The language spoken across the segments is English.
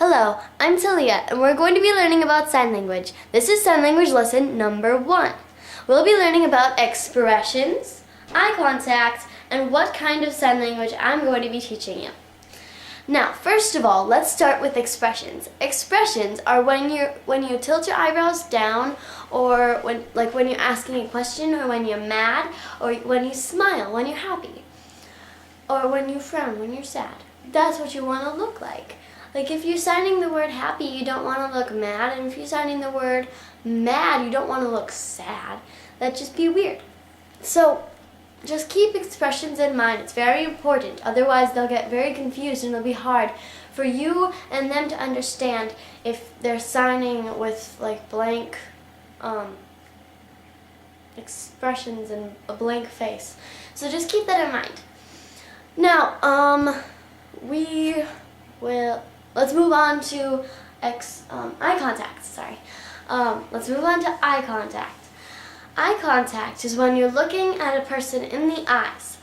Hello, I'm Talia, and we're going to be learning about sign language. This is sign language lesson number 1. We'll be learning about expressions, eye contact, and what kind of sign language I'm going to be teaching you. Now, first of all, let's start with expressions. Expressions are when you tilt your eyebrows down, or when you're asking a question, or when you're mad, or when you smile, when you're happy, or when you frown, when you're sad. That's what you want to look like. Like if you're signing the word happy, you don't want to look mad, and if you're signing the word mad, you don't want to look sad. That'd just be weird. So just keep expressions in mind. It's very important. Otherwise, they'll get very confused and it'll be hard for you and them to understand if they're signing with like blank expressions and a blank face. So just keep that in mind. Now, let's move on to eye contact. Let's move on to eye contact. Eye contact is when you're looking at a person in the eyes.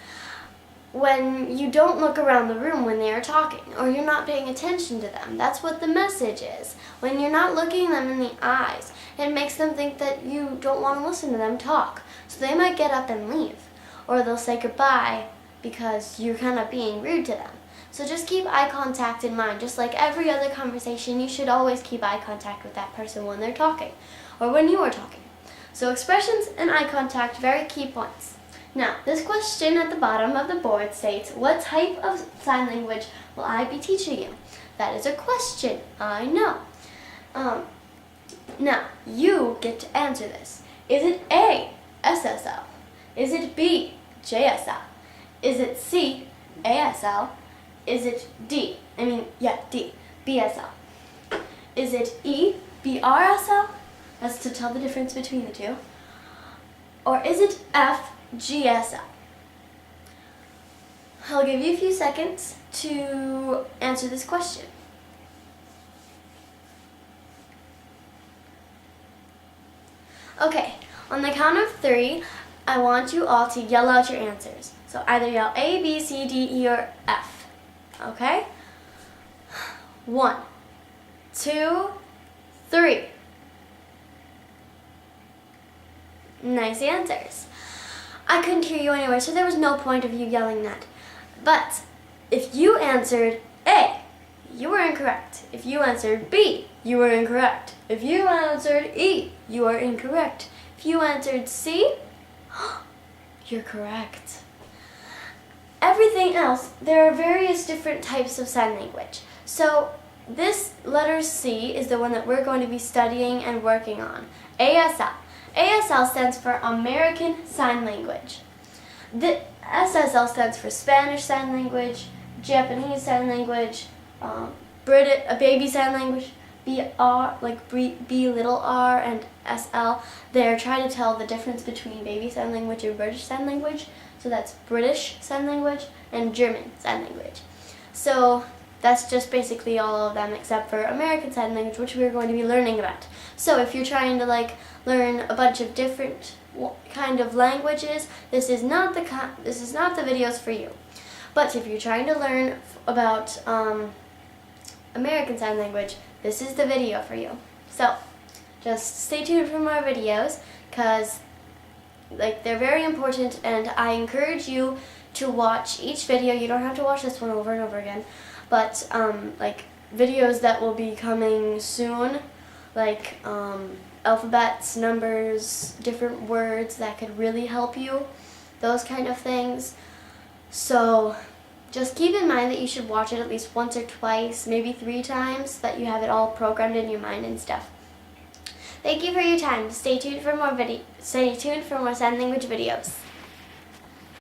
When you don't look around the room when they are talking, or you're not paying attention to them. That's what the message is. When you're not looking them in the eyes, it makes them think that you don't want to listen to them talk. So they might get up and leave, or they'll say goodbye because you're kind of being rude to them. So just keep eye contact in mind. Just like every other conversation, you should always keep eye contact with that person when they're talking, or when you are talking. So expressions and eye contact, very key points. Now, this question at the bottom of the board states, what type of sign language will I be teaching you? That is a question, I know. Now, you get to answer this. Is it A, SSL? Is it B, JSL? Is it C, ASL? Is it D, BSL? Is it E, BRSL? That's to tell the difference between the two. Or is it F, GSL? I'll give you a few seconds to answer this question. Okay, on the count of 3, I want you all to yell out your answers. So either yell A, B, C, D, E, or F. Okay? 1, 2, 3. Nice answers. I couldn't hear you anyway, so there was no point of you yelling that. But if you answered A, you were incorrect. If you answered B, you were incorrect. If you answered E, you are incorrect. If you answered C, you're correct. Everything else, there are various different types of sign language. So this letter C is the one that we're going to be studying and working on. ASL. ASL stands for American Sign Language. The SSL stands for Spanish Sign Language, Japanese Sign Language, Baby Sign Language, BR, like B little r, and SL. They're trying to tell the difference between Baby Sign Language and British Sign Language. So that's British Sign Language and German Sign Language. So that's just basically all of them except for American Sign Language, which we're going to be learning about. So if you're trying to learn a bunch of different kind of languages, this is not the videos for you. But if you're trying to learn about American Sign Language, this is the video for you. So just stay tuned for more videos, because they're very important, and I encourage you to watch each video. You don't have to watch this one over and over again, but videos that will be coming soon, alphabets, numbers, different words that could really help you, those kind of things. So just keep in mind that you should watch it at least once or twice, maybe 3 times, so that you have it all programmed in your mind and stuff. Thank you for your time. Stay tuned for more sign language videos.